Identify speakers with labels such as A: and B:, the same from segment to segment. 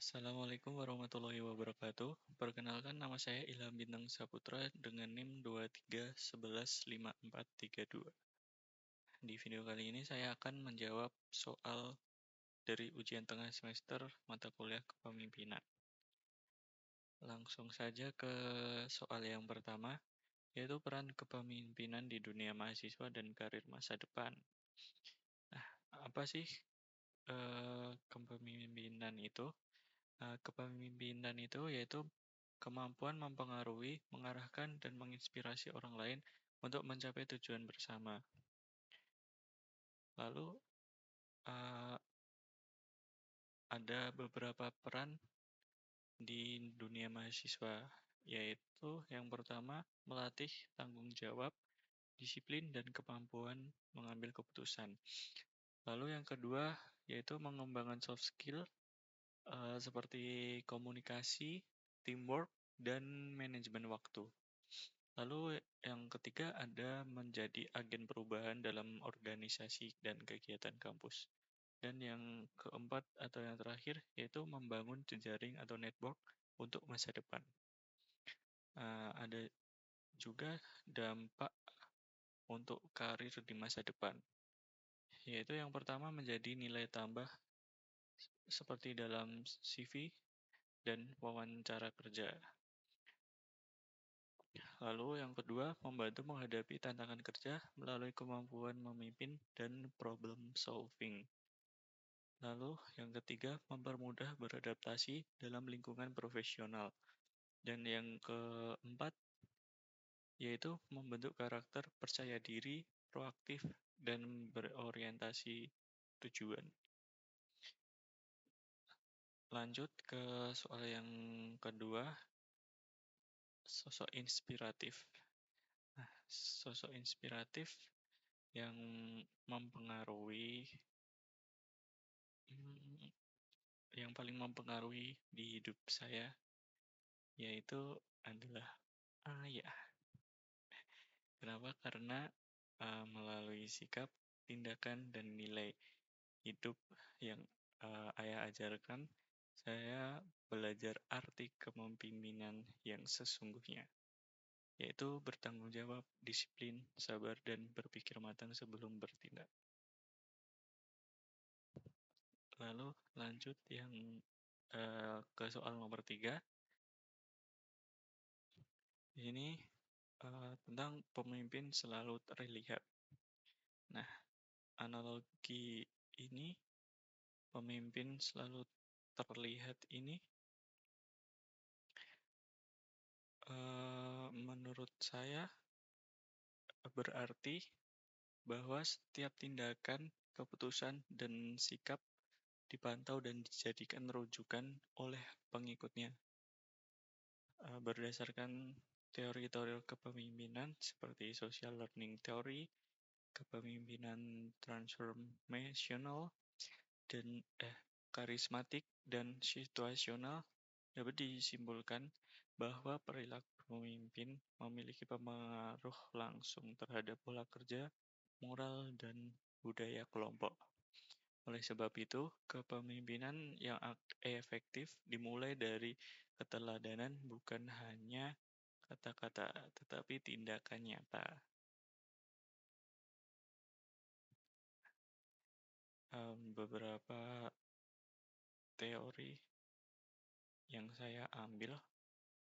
A: Assalamualaikum warahmatullahi wabarakatuh. Perkenalkan, nama saya Ilham Bintang Saputra dengan NIM 23111432. Di video kali ini saya akan menjawab soal dari ujian tengah semester mata kuliah kepemimpinan. Langsung saja ke soal yang pertama, yaitu peran kepemimpinan di dunia mahasiswa dan karir masa depan. Nah, apa sih kepemimpinan itu? Kepemimpinan itu yaitu kemampuan mempengaruhi, mengarahkan, dan menginspirasi orang lain untuk mencapai tujuan bersama. Lalu, uh, ada beberapa peran di dunia mahasiswa, yaitu yang pertama, melatih tanggung jawab, disiplin, dan kemampuan mengambil keputusan. Lalu yang kedua, yaitu mengembangkan soft skill, seperti komunikasi, teamwork, dan manajemen waktu. Lalu yang ketiga ada menjadi agen perubahan dalam organisasi dan kegiatan kampus. Dan yang keempat atau yang terakhir yaitu membangun jejaring atau network untuk masa depan. Ada juga dampak untuk karir di masa depan. Yaitu yang pertama menjadi nilai tambah seperti dalam CV dan wawancara kerja. Lalu yang kedua, membantu menghadapi tantangan kerja melalui kemampuan memimpin dan problem solving. Lalu yang ketiga, mempermudah beradaptasi dalam lingkungan profesional. Dan yang keempat, yaitu membentuk karakter percaya diri, proaktif, dan berorientasi tujuan. Lanjut ke soal yang kedua, sosok inspiratif. Nah, sosok inspiratif yang mempengaruhi yang paling mempengaruhi di hidup saya yaitu adalah ayah. Kenapa? Karena melalui sikap, tindakan, dan nilai hidup yang ayah ajarkan, saya belajar arti kepemimpinan yang sesungguhnya, yaitu bertanggung jawab, disiplin, sabar, dan berpikir matang sebelum bertindak. Lalu lanjut yang ke soal nomor 3. Ini tentang pemimpin selalu terlihat. Nah, analogi ini, pemimpin selalu terlihat ini, menurut saya berarti bahwa setiap tindakan, keputusan, dan sikap dipantau dan dijadikan rujukan oleh pengikutnya. Berdasarkan teori-teori kepemimpinan seperti social learning theory, kepemimpinan transformational, dan karismatik dan situasional, dapat disimpulkan bahwa perilaku pemimpin memiliki pengaruh langsung terhadap pola kerja, moral, dan budaya kelompok. Oleh sebab itu, kepemimpinan yang efektif dimulai dari keteladanan, bukan hanya kata-kata, tetapi tindakan nyata. Beberapa teori yang saya ambil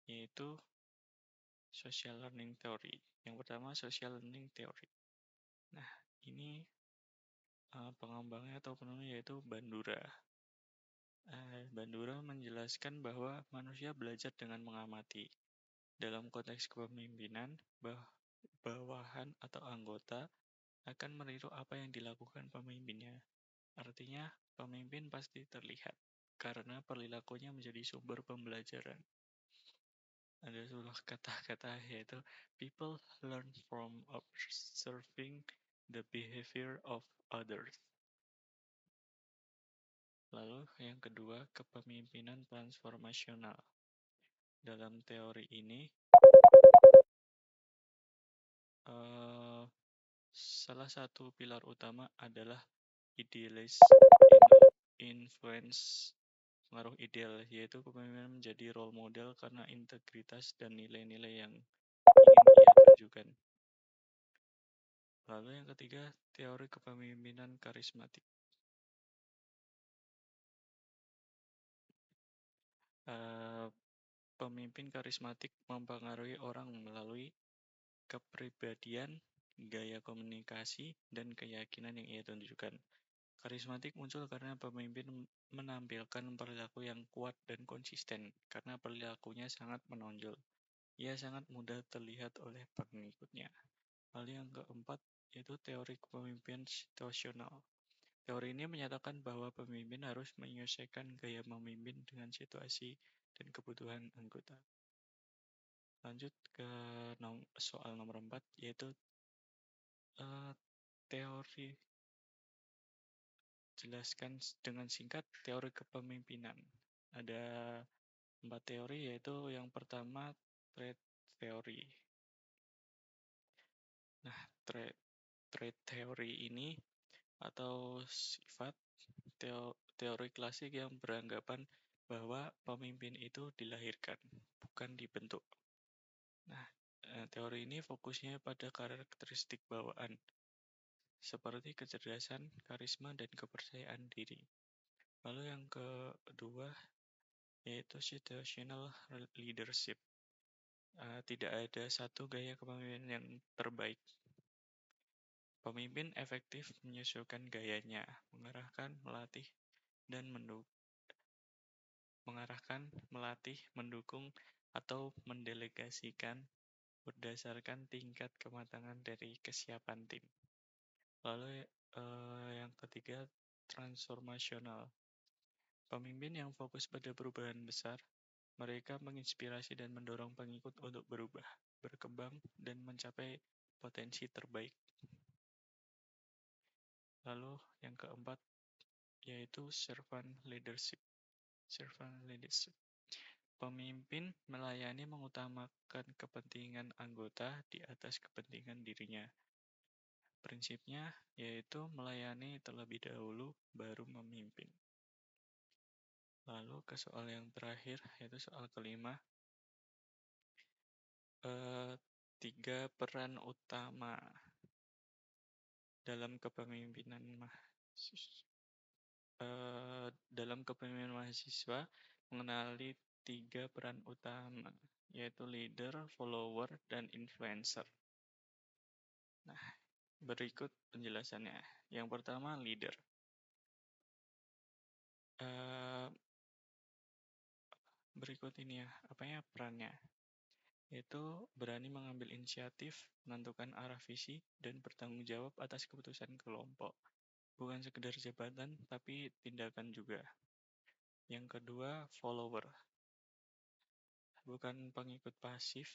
A: yaitu social learning theory. Yang pertama, social learning theory. Nah, ini pengembangnya atau penulisnya yaitu Bandura. Bandura menjelaskan bahwa manusia belajar dengan mengamati. Dalam konteks kepemimpinan, bawahan atau anggota akan meniru apa yang dilakukan pemimpinnya. Artinya, pemimpin pasti terlihat karena perilakunya menjadi sumber pembelajaran. Ada sebuah kata-kata yaitu people learn from observing the behavior of others. Lalu yang kedua, kepemimpinan transformasional. Dalam teori ini, salah satu pilar utama adalah idealist influence pengaruh ideal, yaitu kepemimpinan menjadi role model karena integritas dan nilai-nilai yang ingin ia tunjukkan. Lalu yang ketiga, teori kepemimpinan karismatik. Eh, Pemimpin karismatik mempengaruhi orang melalui kepribadian, gaya komunikasi, dan keyakinan yang ia tunjukkan. Karismatik muncul karena pemimpin menampilkan perilaku yang kuat dan konsisten, karena perilakunya sangat menonjol. Ia sangat mudah terlihat oleh pengikutnya. Lalu yang keempat, yaitu teori kepemimpinan situasional. Teori ini menyatakan bahwa pemimpin harus menyelesaikan gaya memimpin dengan situasi dan kebutuhan anggota. Lanjut ke soal nomor 4, yaitu teori. Jelaskan dengan singkat teori kepemimpinan. Ada 4 teori, yaitu yang pertama trait teori. Nah, trait teori ini atau sifat teori klasik yang beranggapan bahwa pemimpin itu dilahirkan, bukan dibentuk. Nah, teori ini fokusnya pada karakteristik bawaan, seperti kecerdasan, karisma, dan kepercayaan diri. Lalu yang kedua, yaitu situational leadership. Tidak ada satu gaya kepemimpinan yang terbaik. Pemimpin efektif menyesuaikan gayanya, mengarahkan, melatih, mendukung, atau mendelegasikan berdasarkan tingkat kematangan dari kesiapan tim. Lalu yang ketiga, transformasional. Pemimpin yang fokus pada perubahan besar, mereka menginspirasi dan mendorong pengikut untuk berubah, berkembang, dan mencapai potensi terbaik. Lalu yang keempat, yaitu servant leadership. Pemimpin melayani mengutamakan kepentingan anggota di atas kepentingan dirinya. Prinsipnya yaitu melayani terlebih dahulu, baru memimpin. Lalu ke soal yang terakhir, yaitu soal kelima. 3 peran utama dalam kepemimpinan mahasiswa mengenali 3 peran utama, yaitu leader, follower, dan influencer. Nah, berikut penjelasannya. Yang pertama, leader. Berikut ini ya, perannya. Yaitu berani mengambil inisiatif, menentukan arah visi, dan bertanggung jawab atas keputusan kelompok. Bukan sekedar jabatan, tapi tindakan juga. Yang kedua, follower. Bukan pengikut pasif,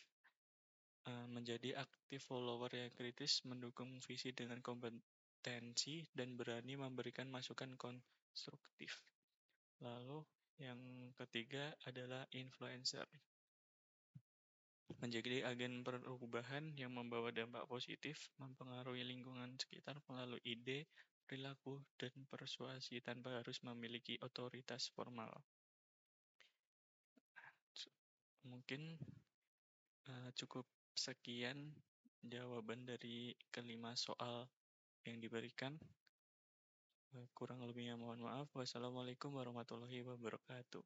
A: menjadi aktif follower yang kritis, mendukung visi dengan kompetensi, dan berani memberikan masukan konstruktif. Lalu, yang ketiga adalah influencer. Menjadi agen perubahan yang membawa dampak positif, mempengaruhi lingkungan sekitar melalui ide, perilaku, dan persuasi tanpa harus memiliki otoritas formal. Mungkin cukup sekian jawaban dari kelima soal yang diberikan. Kurang lebihnya mohon maaf. Wassalamualaikum warahmatullahi wabarakatuh.